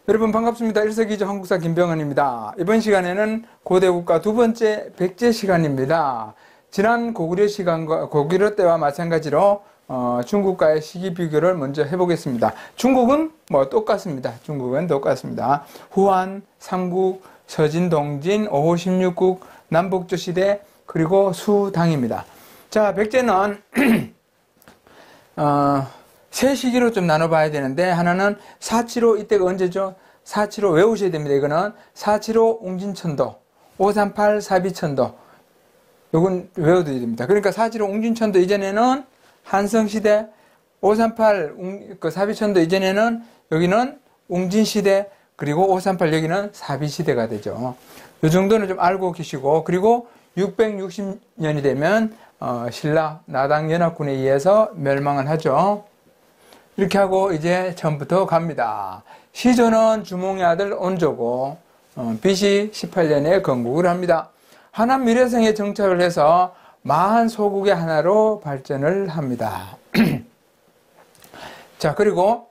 여러분 반갑습니다. 일석이조 한국사 김병헌입니다. 이번 시간에는 고대국가 두 번째 백제 시간입니다. 지난 고구려 시간과 고구려 때와 마찬가지로 중국과의 시기 비교를 먼저 해보겠습니다. 중국은 똑같습니다. 중국은 똑같습니다. 후한, 삼국, 서진, 동진, 5호 16국, 남북조 시대, 그리고 수당입니다. 자, 백제는 세 시기로 좀 나눠봐야 되는데, 하나는 475, 이때가 언제죠? 475 외우셔야 됩니다. 이거는 475 웅진천도, 538 사비천도, 요건 외워둬야 됩니다. 그러니까 475 웅진천도 이전에는 한성시대, 538 사비천도 이전에는 여기는 웅진시대, 그리고 538 여기는 사비시대가 되죠. 요 정도는 좀 알고 계시고, 그리고 660년이 되면 신라 나당연합군에 의해서 멸망을 하죠. 이렇게 하고 이제 처음부터 갑니다. 시조는 주몽의 아들 온조고 BC 18년에 건국을 합니다. 하남 미래성에 정착을 해서 마한 소국의 하나로 발전을 합니다. 자, 그리고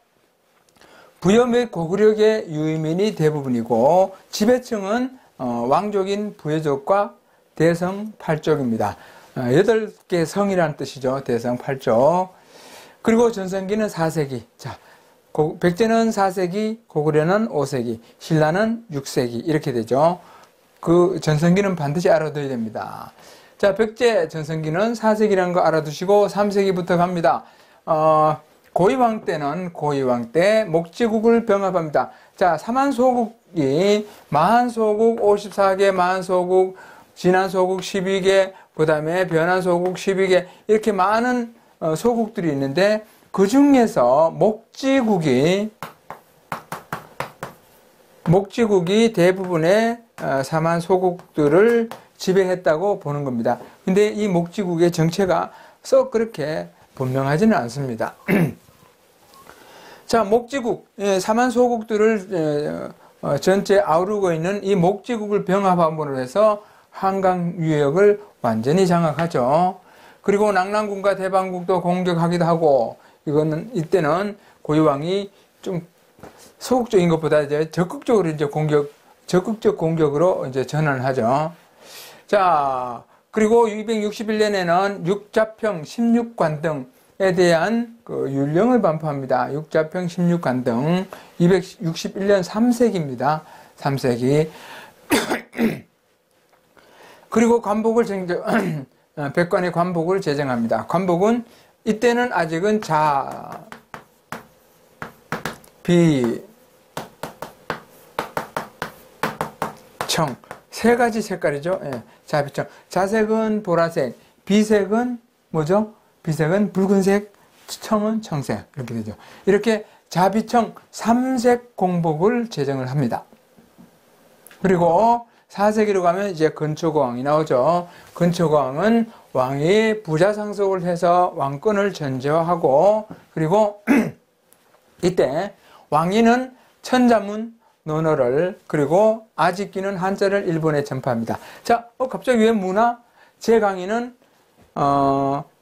부여 및 고구려계 유의민이 대부분이고 지배층은 왕족인 부여족과 대성 8족입니다. 8개 성이라는 뜻이죠. 대성 8족. 그리고 전성기는 4세기. 자, 백제는 4세기, 고구려는 5세기, 신라는 6세기. 이렇게 되죠. 그 전성기는 반드시 알아둬야 됩니다. 자, 백제 전성기는 4세기라는 거 알아두시고 3세기부터 갑니다. 고이왕 때 목지국을 병합합니다. 자, 사만소국이 마한소국 54개, 마한소국, 진한소국 12개, 그 다음에 변한소국 12개, 이렇게 많은 소국들이 있는데 그 중에서 목지국이 대부분의 사만 소국들을 지배했다고 보는 겁니다. 근데 이 목지국의 정체가 썩 그렇게 분명하지는 않습니다. 자, 목지국, 사만 소국들을 전체 아우르고 있는 이 목지국을 병합함으로 해서 한강 유역을 완전히 장악하죠. 그리고 낙랑군과 대방국도 공격하기도 하고, 이때는 고유왕이 좀 소극적인 것보다 이제 적극적으로 적극적 공격으로 이제 전환을 하죠. 자, 그리고 261년에는 육자평 16관등에 대한 그 율령을 반포합니다. 육자평 16관등, 261년 3세기입니다. 3세기. 그리고 백관의 관복을 제정합니다. 관복은 이때는 아직은 청, 세 가지 색깔이죠. 예, 자비청. 자색은 보라색, 비색은 뭐죠? 비색은 붉은색, 청은 청색. 이렇게 되죠. 이렇게 자비청 3색 공복을 제정을 합니다. 그리고 4세기로 가면 이제 근초고왕이 나오죠. 근초고왕은 왕이 부자상속을 해서 왕권을 전제화하고, 그리고 이때 왕위는 천자문, 논어를, 그리고 아직기는 한자를 일본에 전파합니다. 자, 갑자기 왜 문화? 제 강의는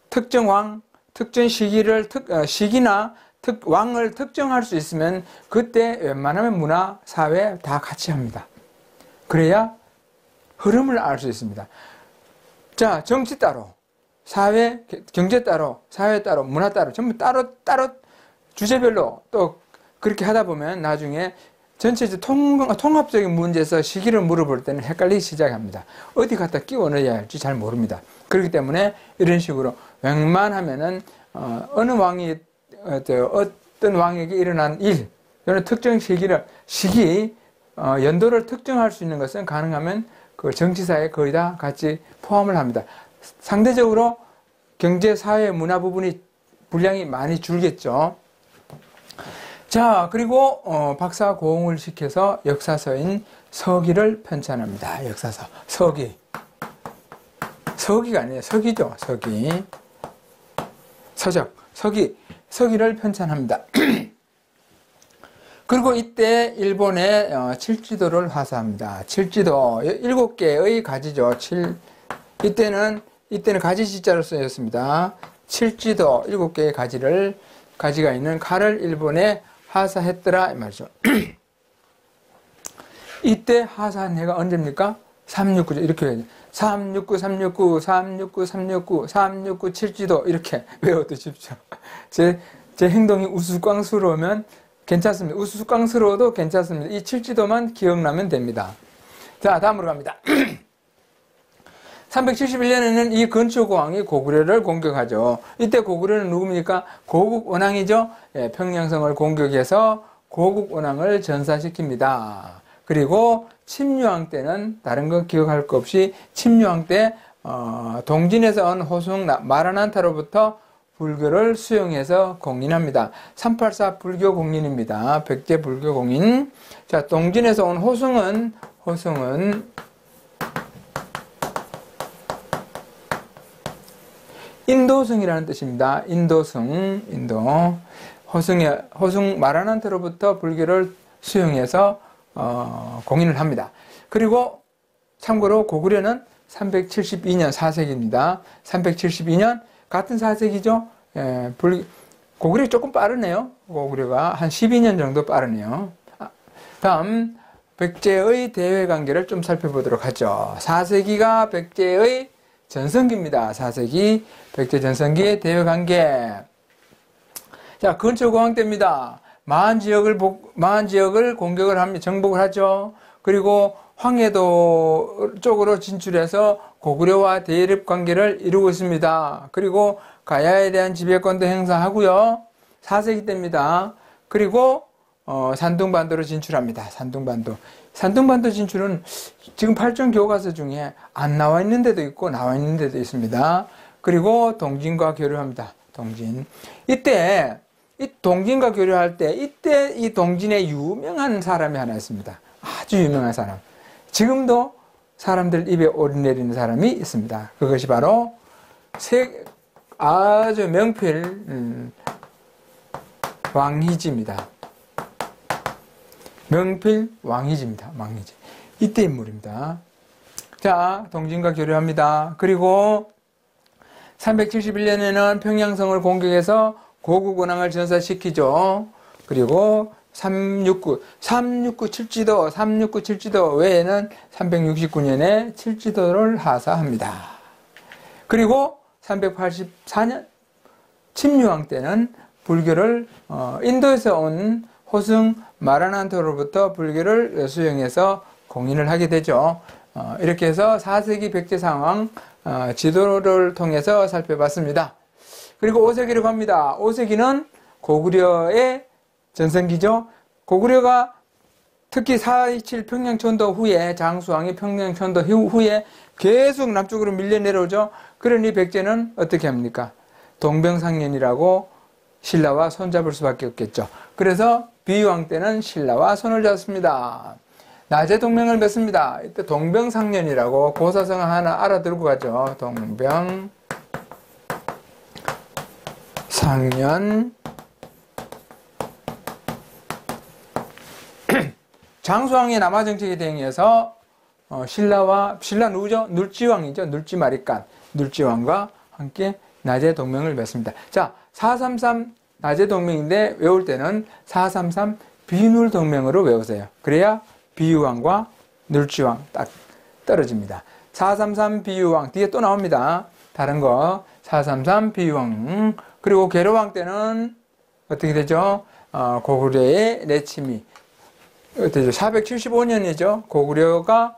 특정 왕, 특정 시기나 왕을 특정할 수 있으면 그때 웬만하면 문화, 사회 다 같이 합니다. 그래야 흐름을 알 수 있습니다. 자, 정치 따로, 사회, 경제 따로, 사회 따로, 문화 따로, 전부 따로 주제별로 또 그렇게 하다 보면 나중에 전체적으로 통합적인 문제에서 시기를 물어볼 때는 헷갈리기 시작합니다. 어디 갖다 끼워 넣어야 할지 잘 모릅니다. 그렇기 때문에 이런 식으로 웬만하면은 어느 왕이 어떤 왕에게 일어난 일, 이런 특정 시기, 연도를 특정할 수 있는 것은 가능하면 그 정치사에 거의 다 같이 포함을 합니다. 상대적으로 경제, 사회, 문화 부분이 분량이 많이 줄겠죠. 자, 그리고 박사고흥을 시켜서 역사서인 서기를 편찬합니다. 역사서. 서기가 아니에요. 서기죠. 서기. 서적. 서기를 편찬합니다. 그리고 이때 일본의 칠지도를 화사합니다. 칠지도 7개의 가지죠. 이때는 가지 시자로 쓰였습니다. 칠지도 7개의 가지가 있는 칼을 일본에 하사했더라 이 말이죠. 이때 하사한 해가 언제입니까? 369죠. 이렇게 해야죠. 369, 369, 369, 369, 369, 칠지도 이렇게 외워두십시오. 제 행동이 우스꽝스러우면 괜찮습니다. 우스꽝스러워도 괜찮습니다. 이 칠지도만 기억나면 됩니다. 자, 다음으로 갑니다. 371년에는 이 건초고왕이 고구려를 공격하죠. 이때 고구려는 누굽니까? 고국 원왕이죠. 예, 평양성을 공격해서 고국 원왕을 전사시킵니다. 그리고 침류왕 때는 다른 거 기억할 거 없이 침류왕 때 동진에서 온 호승 마라난타로부터 불교를 수용해서 공인합니다. 384 불교 공인입니다. 백제 불교 공인. 자, 동진에서 온 호승은 인도승이라는 뜻입니다. 인도승, 호승 마라난타로부터 불교를 수용해서 공인을 합니다. 그리고 참고로 고구려는 372년 4세기입니다. 372년 같은 4세기죠. 예, 고구려 조금 빠르네요. 고구려가 한 12년 정도 빠르네요. 다음 백제의 대외관계를 좀 살펴보도록 하죠. 4세기가 백제의 전성기입니다. 4세기 백제 전성기의 대외관계. 자, 건초고왕 때입니다. 마한 지역을 공격을 합니다. 정복을 하죠. 그리고 황해도 쪽으로 진출해서 고구려와 대립 관계를 이루고 있습니다. 그리고 가야에 대한 지배권도 행사하고요. 4세기 때입니다. 그리고 산둥반도로 진출합니다. 산둥반도 진출은 지금 8종 교과서 중에 안 나와 있는 데도 있고 나와 있는 데도 있습니다. 그리고 동진과 교류합니다. 동진. 이때 이 동진과 교류할 때 이때 이 동진에 유명한 사람이 하나 있습니다. 아주 유명한 사람. 지금도 사람들 입에 오르내리는 사람이 있습니다. 그것이 바로 아주 명필 왕희지입니다. 명필 왕희지입니다. 왕희지. 이때 인물입니다. 자, 동진과 교류합니다. 그리고 371년에는 평양성을 공격해서 고국 원왕을 전사시키죠. 그리고 369 칠지도 외에는 369년에 칠지도를 하사합니다. 그리고 384년 침류왕 때는 불교를 인도에서 온 호승 마라난타로부터 불교를 수용해서 공인을 하게 되죠. 이렇게 해서 4세기 백제 상황 지도를 통해서 살펴봤습니다. 그리고 5세기로 갑니다. 5세기는 고구려의 전성기죠. 고구려가 특히 427 평양천도 후에 장수왕이 평양천도 후에 계속 남쪽으로 밀려 내려오죠. 그러니 백제는 어떻게 합니까? 동병상련이라고 신라와 손잡을 수밖에 없겠죠. 그래서 비유왕 때는 신라와 손을 잡습니다. 낮에 동맹을 맺습니다. 이때 동병상련이라고 고사성어 하나 알아들고 가죠. 동병상련. 장수왕의 남하정책에 대응해서 신라 누구죠? 눌지왕이죠. 눌지마리간 눌지왕과 함께 낮에 동맹을 맺습니다. 자, 433 낮에 동맹인데 외울 때는 433 비눌 동맹으로 외우세요. 그래야 비유왕과 눌지왕 딱 떨어집니다. 433 비유왕 뒤에 또 나옵니다. 다른 거 433 비유왕. 그리고 계로왕 때는 어떻게 되죠? 고구려의 내침이 475년이죠. 고구려가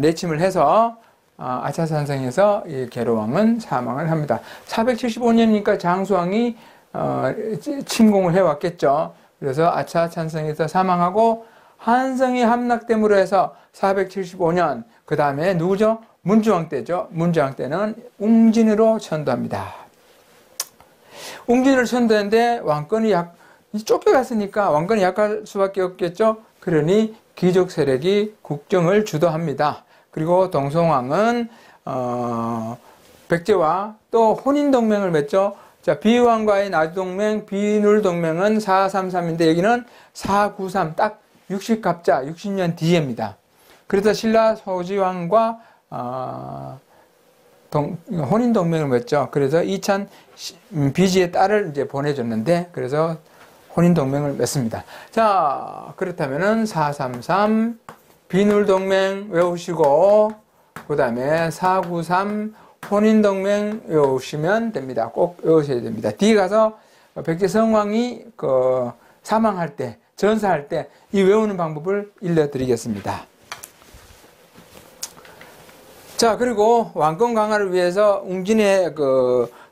내침을 해서 아차산성에서 이 계로왕은 사망을 합니다. 475년이니까 장수왕이 침공을 해왔겠죠. 그래서 아차산성에서 사망하고 한성이 함락됨으로 해서 475년 그 다음에 누구죠? 문주왕 때죠. 문주왕 때는 웅진으로 천도합니다. 웅진을 천도했는데 왕권이 쫓겨갔으니까 왕권이 약할 수밖에 없겠죠. 그러니 귀족 세력이 국정을 주도합니다. 그리고 동송왕은 백제와 또 혼인동맹을 맺죠. 자, 비유왕과의 나주동맹, 비눌동맹은 433인데 여기는 493, 딱 60갑자, 60년 뒤입니다. 그래서 신라 소지왕과 혼인동맹을 맺죠. 그래서 이찬 비지의 딸을 이제 보내줬는데, 그래서 혼인동맹을 맺습니다. 자, 그렇다면은 433 비눌동맹 외우시고 그 다음에 493 혼인동맹 외우시면 됩니다. 꼭 외우셔야 됩니다. 뒤에 가서 백제성왕이 사망할 때, 전사할 때 이 외우는 방법을 일러드리겠습니다. 자, 그리고 왕권 강화를 위해서 웅진의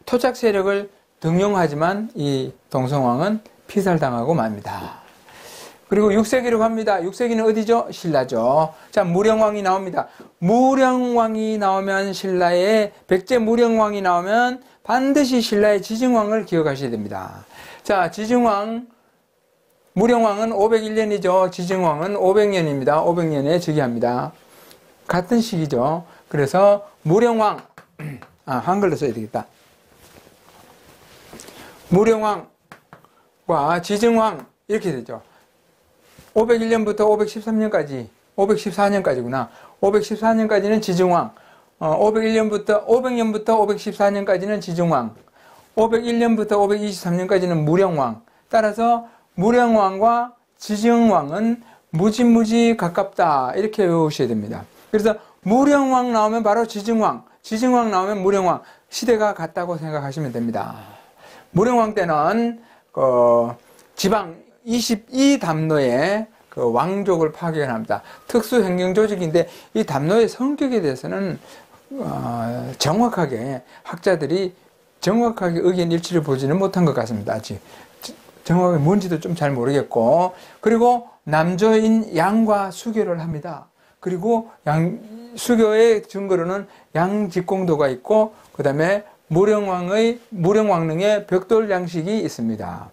토착 세력을 등용하지만 이 동성왕은 피살당하고 맙니다. 그리고 6세기로 갑니다. 6세기는 어디죠? 신라죠. 자, 무령왕이 나옵니다. 무령왕이 나오면 백제 무령왕이 나오면 반드시 신라의 지증왕을 기억하셔야 됩니다. 자, 지증왕, 무령왕은 501년이죠. 지증왕은 500년입니다. 500년에 즉위합니다. 같은 시기죠. 그래서 무령왕, 한글로 써야 되겠다. 무령왕과 지증왕 이렇게 되죠. 501년부터 513년까지, 514년까지구나. 514년까지는 지증왕, 500년부터 514년까지는 지증왕, 501년부터 523년까지는 무령왕. 따라서 무령왕과 지증왕은 무지무지 가깝다. 이렇게 외우셔야 됩니다. 그래서 무령왕 나오면 바로 지증왕, 지증왕 나오면 무령왕. 시대가 같다고 생각하시면 됩니다. 무령왕 때는 지방 22담로의 왕족을 파견합니다. 특수행정조직인데 이 담로의 성격에 대해서는 정확하게 학자들이 정확하게 의견 일치를 보지는 못한 것 같습니다. 아직 정확하게 뭔지도 좀 잘 모르겠고, 그리고 남조인 양과 수교를 합니다. 그리고 수교의 증거로는 양직공도가 있고 그 다음에 무령왕릉의 벽돌 양식이 있습니다.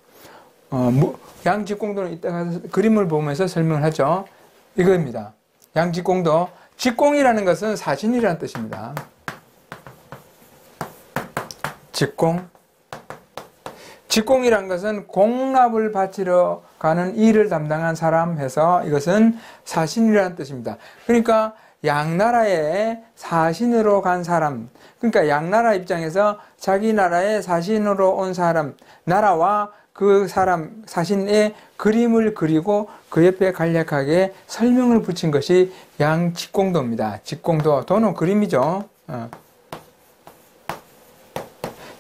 양직공도는 이따가 그림을 보면서 설명을 하죠. 이거입니다. 양직공도. 직공이라는 것은 사신이라는 뜻입니다. 직공. 직공이라는 것은 공납을 바치러 가는 일을 담당한 사람 해서 이것은 사신이라는 뜻입니다. 그러니까 양나라에 사신으로 간 사람, 그러니까 양나라 입장에서 자기 나라에 사신으로 온 사람, 나라와 그 사람 사신의 그림을 그리고 그 옆에 간략하게 설명을 붙인 것이 양직공도입니다. 직공도, 도는 그림이죠.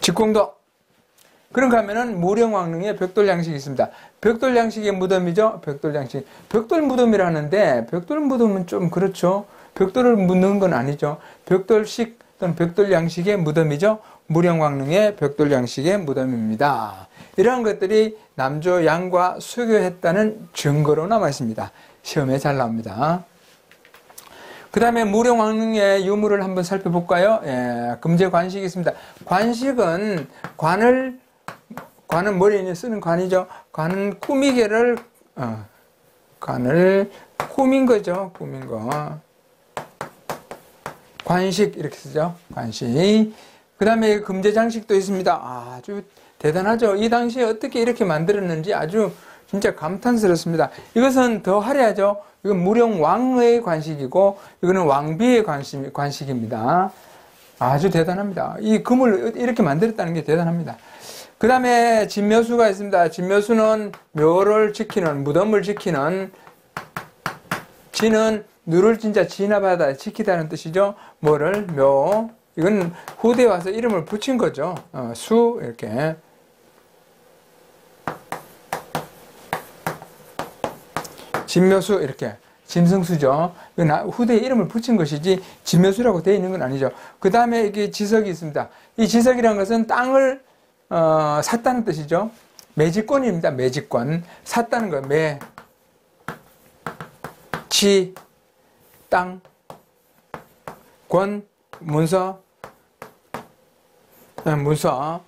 직공도. 그런가 하면은 무령왕릉에 벽돌 양식이 있습니다. 벽돌 양식의 무덤이죠. 벽돌 양식. 벽돌 무덤이라 하는데 벽돌 무덤은 좀 그렇죠. 벽돌을 묻는 건 아니죠. 벽돌식 또는 벽돌 양식의 무덤이죠. 무령왕릉의 벽돌 양식의 무덤입니다. 이러한 것들이 남조 양과 수교했다는 증거로 남아 있습니다. 시험에 잘 나옵니다. 그 다음에 무령왕릉의 유물을 한번 살펴볼까요? 예, 금제관식이 있습니다. 관식은 관은 머리에 쓰는 관이죠. 관은 꾸미개를 관을 꾸민 거죠. 꾸민 거. 관식 이렇게 쓰죠. 관식. 그 다음에 금제장식도 있습니다. 아주 대단하죠. 이 당시에 어떻게 이렇게 만들었는지 아주 진짜 감탄스럽습니다. 이것은 더 화려하죠. 이건 무령왕의 관식이고 이거는 왕비의 관식입니다. 아주 대단합니다. 이 금을 이렇게 만들었다는 게 대단합니다. 그 다음에 진묘수가 있습니다. 진묘수는 묘를 지키는, 무덤을 지키는, 진은 누를 진짜 진압하다, 지키다는 뜻이죠. 뭐를? 묘. 이건 후대에 와서 이름을 붙인 거죠. 수 이렇게. 진묘수 이렇게. 짐승수죠. 후대에 이름을 붙인 것이지 진묘수라고 되어 있는 건 아니죠. 그 다음에 이게 지석이 있습니다. 이 지석이라는 것은 땅을 샀다는 뜻이죠. 매지권입니다. 매지권. 샀다는 거예요. 매, 지, 땅, 권, 문서,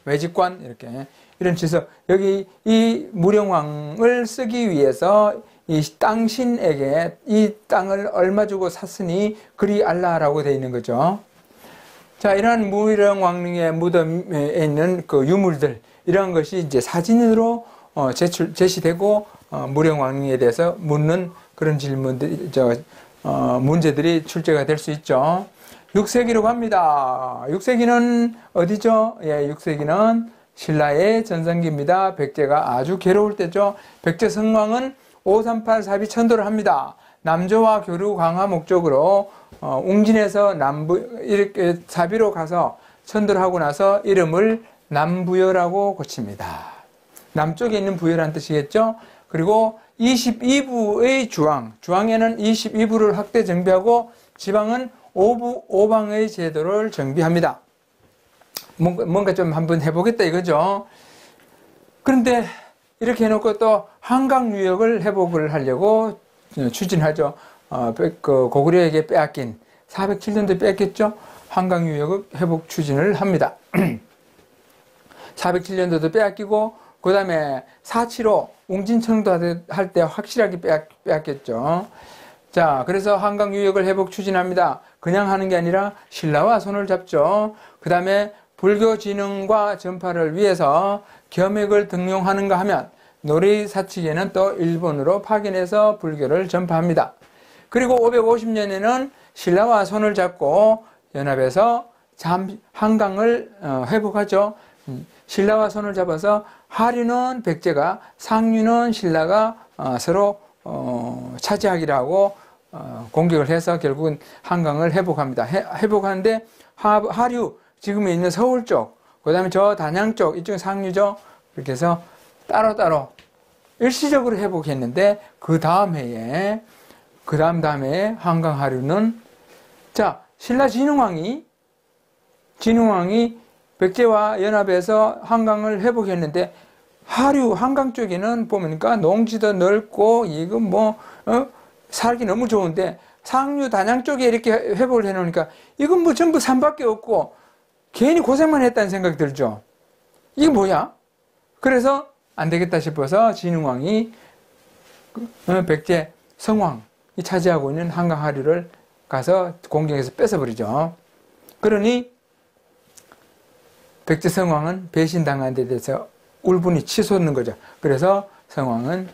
매지권 이렇게 이런 지석. 여기 이 무령왕을 쓰기 위해서 이 땅신에게 이 땅을 얼마 주고 샀으니 그리 알라라고 되어 있는 거죠. 자, 이러한 무령왕릉의 무덤에 있는 그 유물들, 이러한 것이 이제 사진으로 제시되고 무령왕릉에 대해서 묻는 그런 문제들이 출제가 될 수 있죠. 6세기로 갑니다. 6세기는 어디죠? 예, 6세기는 신라의 전성기입니다. 백제가 아주 괴로울 때죠. 백제 성왕은 538 사비천도를 합니다. 남조와 교류 강화 목적으로 웅진에서 남부 이렇게 사비로 가서 천도를 하고 나서 이름을 남부여라고 고칩니다. 남쪽에 있는 부여라는 뜻이겠죠. 그리고 22부의 주왕에는 22부를 확대 정비하고 지방은 5부 5방의 제도를 정비합니다. 뭔가 좀 한번 해보겠다 이거죠. 그런데 이렇게 해놓고 또 한강유역을 회복을 하려고 추진하죠. 고구려에게 빼앗긴 407년도에 뺏겼죠. 한강유역 회복 추진을 합니다. 407년도도 빼앗기고 그 다음에 475 웅진청도 할 때 확실하게 빼앗겼죠. 자, 그래서 한강유역을 회복 추진합니다. 그냥 하는 게 아니라 신라와 손을 잡죠. 그 다음에 불교 진흥과 전파를 위해서 겸액을 등용하는가 하면 노리사측에는 또 일본으로 파견해서 불교를 전파합니다. 그리고 550년에는 신라와 손을 잡고 연합해서 한강을 회복하죠. 신라와 손을 잡아서 하류는 백제가, 상류는 신라가 서로 차지하기로 하고 공격을 해서 결국은 한강을 회복합니다. 회복하는데 하류, 지금에 있는 서울 쪽, 그 다음에 저 단양 쪽, 이쪽은 상류죠. 이렇게 해서 따로따로 일시적으로 회복했는데 그 다음 해에 한강 하류는 자, 신라 진흥왕이 백제와 연합해서 한강을 회복했는데 한강 쪽에는 보니까 농지도 넓고 이건 살기 너무 좋은데 상류 단양 쪽에 이렇게 회복을 해놓으니까 이건 전부 산밖에 없고 괜히 고생만 했다는 생각이 들죠. 이게 뭐야? 그래서 안 되겠다 싶어서 진흥왕이 백제 성왕이 차지하고 있는 한강 하류를 가서 공격해서 뺏어버리죠. 그러니 백제 성왕은 배신당한 데 대해서 울분이 치솟는 거죠. 그래서 성왕은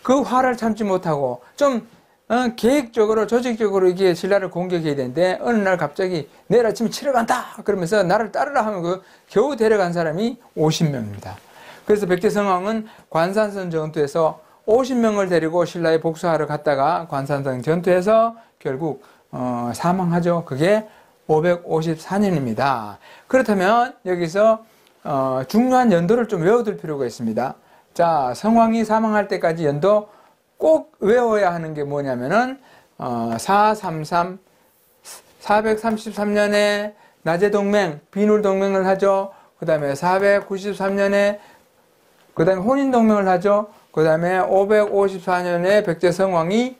그 화를 참지 못하고 좀 계획적으로 조직적으로 이게 신라를 공격해야 되는데 어느 날 갑자기 내일 아침에 치러 간다 그러면서 나를 따르라 하면 겨우 데려간 사람이 50명입니다. 그래서 백제 성왕은 관산성 전투에서 50명을 데리고 신라에 복수하러 갔다가 관산성 전투에서 결국 사망하죠. 그게 554년입니다. 그렇다면 여기서 중요한 연도를 좀 외워둘 필요가 있습니다. 자, 성왕이 사망할 때까지 연도 꼭 외워야 하는 게 뭐냐면은 433년에 나제동맹, 비눌동맹을 하죠. 그 다음에 493년에 그 다음에 혼인동맹을 하죠. 그 다음에 554년에 백제성왕이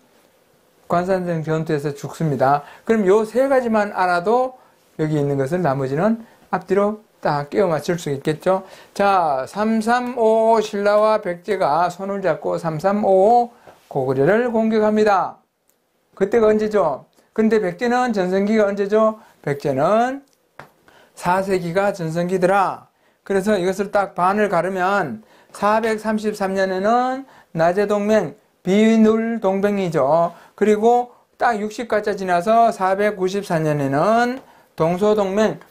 관산성 전투에서 죽습니다. 그럼 요 세 가지만 알아도 여기 있는 것을 나머지는 앞뒤로 딱 끼워 맞출 수 있겠죠. 자, 3355 신라와 백제가 손을 잡고 3355 고구려를 공격합니다. 그때가 언제죠? 근데 백제는 전성기가 언제죠? 백제는 4세기가 전성기더라. 그래서 이것을 딱 반을 가르면 433년에는 나제동맹, 비눌동맹이죠. 그리고 딱 60가짜 지나서 494년에는 동서동맹,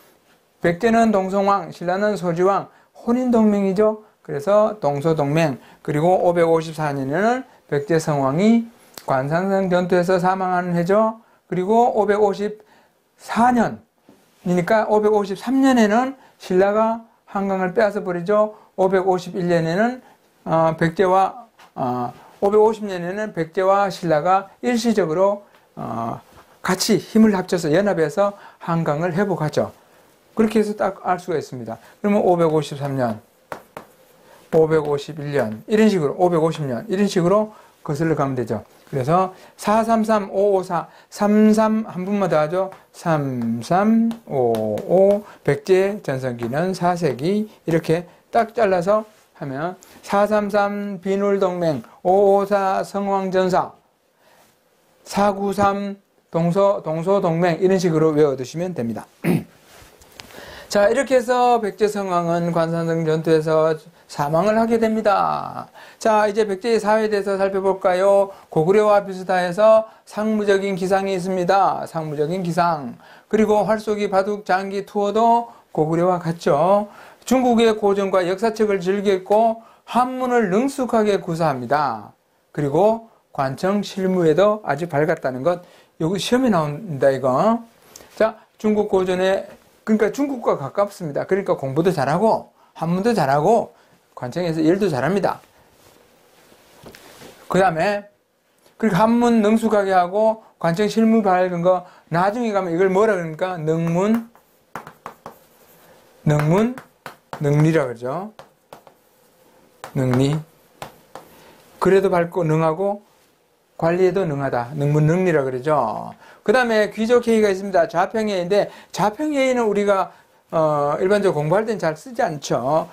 백제는 동성왕, 신라는 소주왕, 혼인동맹이죠. 그래서 동서동맹. 그리고 554년에는 백제성왕이 관산성 전투에서 사망하는 해죠. 그리고 554년이니까 553년에는 신라가 한강을 빼앗아 버리죠. 551년에는 550년에는 백제와 신라가 일시적으로 같이 힘을 합쳐서 연합해서 한강을 회복하죠. 그렇게 해서 딱 알 수가 있습니다. 그러면 553년, 551년 이런 식으로 550년 이런 식으로 거슬러 가면 되죠. 그래서 433, 554, 33 한 분만 더 하죠. 3355 백제 전성기는 4세기 이렇게 딱 잘라서 하면 433 비눌동맹, 554 성왕전사, 493 동서동맹 이런 식으로 외워두시면 됩니다. 자, 이렇게 해서 백제성왕은 관산성 전투에서 사망을 하게 됩니다. 자, 이제 백제의 사회에 대해서 살펴볼까요? 고구려와 비슷해서 상무적인 기상이 있습니다. 상무적인 기상. 그리고 활쏘기, 바둑, 장기, 투어도 고구려와 같죠. 중국의 고전과 역사책을 즐겼고 한문을 능숙하게 구사합니다. 그리고 관청 실무에도 아주 밝았다는 것. 여기 시험에 나온다, 이거. 자, 중국 고전에, 그러니까 중국과 가깝습니다. 그러니까 공부도 잘하고, 한문도 잘하고, 관청에서 일도 잘합니다. 그 다음에, 그러니까 한문 능숙하게 하고, 관청 실무 밝은 거, 나중에 가면 이걸 뭐라 그러니까? 능리라 그러죠. 능리. 그래도 밝고 능하고 관리에도 능하다. 능문능리라 그러죠. 그 다음에 귀족회의가 있습니다. 좌평회의인데 좌평회의는 우리가 일반적으로 공부할 땐 잘 쓰지 않죠.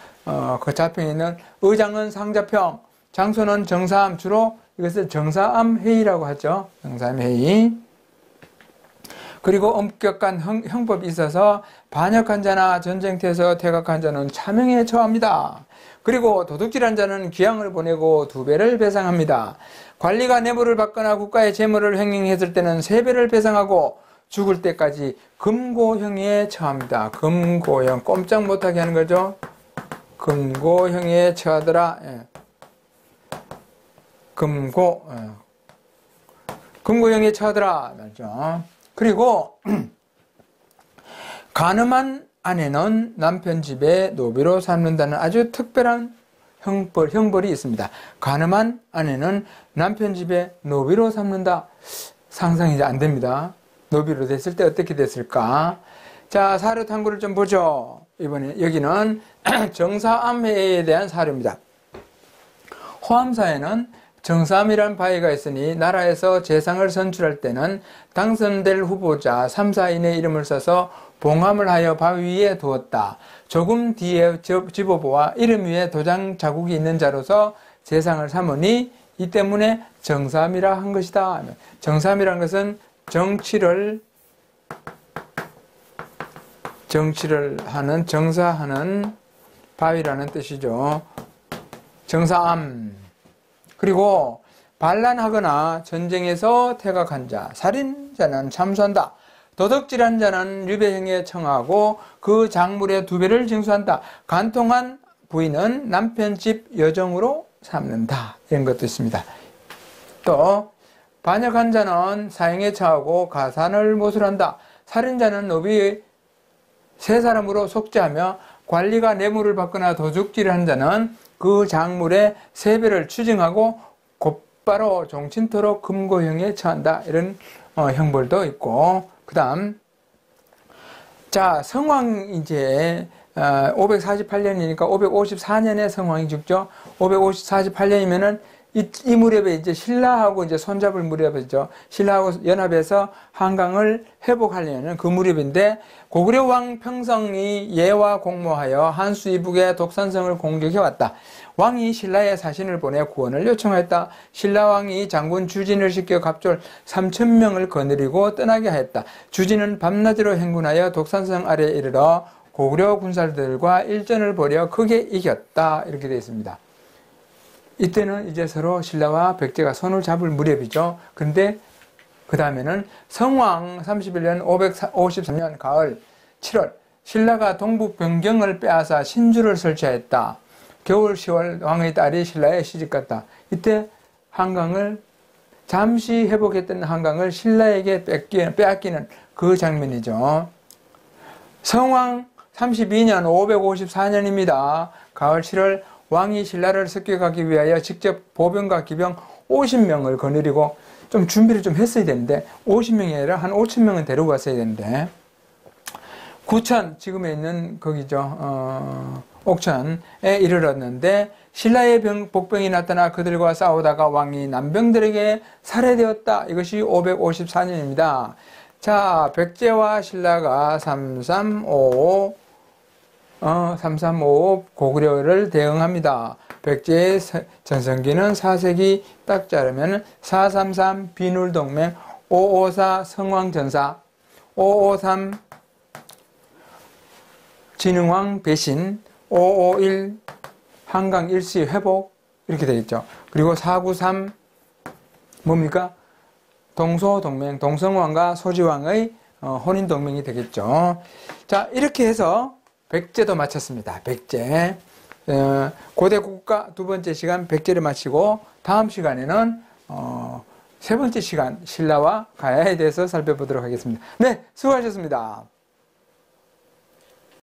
그 좌평회의는 의장은 상자평, 장소는 정사암, 주로 이것을 정사암회의라고 하죠. 정사암회의. 그리고 엄격한 형법이 있어서 반역한 자나 전쟁터에서 퇴각한 자는 차명에 처합니다. 그리고 도둑질한 자는 귀양을 보내고 2배를 배상합니다. 관리가 뇌물을 받거나 국가의 재물을 횡령했을 때는 3배를 배상하고 죽을 때까지 금고형에 처합니다. 금고형, 꼼짝 못하게 하는 거죠. 금고형에 처하더라. 금고형에 처하더라 말이죠. 그리고 간음한 아내는 남편 집에 노비로 삼는다는 아주 특별한 형벌이 있습니다. 간음한 아내는 남편 집에 노비로 삼는다. 상상이 안 됩니다. 노비로 됐을 때 어떻게 됐을까? 자, 사료 탐구를 좀 보죠. 이번에 여기는 정사암회에 대한 사료입니다. 호암사에는 정사암이라는 바위가 있으니 나라에서 재상을 선출할 때는 당선될 후보자 3, 4인의 이름을 써서 봉함을 하여 바위 위에 두었다. 조금 뒤에 지도부와 이름 위에 도장 자국이 있는 자로서 재상을 삼으니 이 때문에 정사암이라 한 것이다. 정사암이라는 것은 정치를 하는, 정사하는 바위라는 뜻이죠. 정사암. 그리고 반란하거나 전쟁에서 퇴각한 자, 살인자는 참수한다. 도둑질한 자는 유배형에 청하고 그 작물의 2배를 징수한다. 간통한 부인은 남편 집 여정으로 삼는다. 이런 것도 있습니다. 또 반역한 자는 사형에 처하고 가산을 모술한다. 살인자는 노비 3사람으로 속죄하며 관리가 뇌물을 받거나 도둑질을 한 자는 그 작물의 3배를 추징하고 곧바로 종친토록 금고형에 처한다. 이런 형벌도 있고, 그 다음, 자, 성왕 이제 548년이니까 554년에 성왕이 죽죠. 548년이면은 이 무렵에 이제 신라하고 이제 손잡을 무렵이죠. 신라하고 연합해서 한강을 회복하려는 그 무렵인데, 고구려 왕 평성이 예와 공모하여 한수 이북의 독산성을 공격해왔다. 왕이 신라에 사신을 보내 구원을 요청했다. 신라왕이 장군 주진을 시켜 갑졸 3,000명을 거느리고 떠나게 하였다. 주진은 밤낮으로 행군하여 독산성 아래에 이르러 고구려 군사들과 일전을 벌여 크게 이겼다. 이렇게 되어 있습니다. 이때는 이제 서로 신라와 백제가 손을 잡을 무렵이죠. 근데 그 다음에는 성왕 31년 553년 가을 7월 신라가 동북 변경을 빼앗아 신주를 설치하였다. 겨울 10월 왕의 딸이 신라에 시집갔다. 이때 한강을 잠시 회복했던 한강을 신라에게 빼앗기는 그 장면이죠. 성왕 32년 554년입니다. 가을 7월 왕이 신라를 습격하기 위하여 직접 보병과 기병 50명을 거느리고 좀 준비를 좀 했어야 되는데 50명이 아니라 한 5,000명은 데리고 갔어야 되는데 구천, 지금에 있는 거기죠. 옥천에 이르렀는데 신라의 복병이 나타나 그들과 싸우다가 왕이 남병들에게 살해되었다. 이것이 554년입니다. 자, 백제와 신라가 3355 고구려를 대응합니다. 백제의 전성기는 4세기 딱 자르면 433 비눌동맹, 554 성왕전사, 553 진흥왕 배신, 551 한강 일시 회복 이렇게 되겠죠. 그리고 493 뭡니까? 동소동맹, 동성왕과 소지왕의 혼인동맹이 되겠죠. 자, 이렇게 해서 백제도 마쳤습니다. 백제. 고대 국가 두 번째 시간 백제를 마치고 다음 시간에는 세 번째 시간 신라와 가야에 대해서 살펴보도록 하겠습니다. 네, 수고하셨습니다.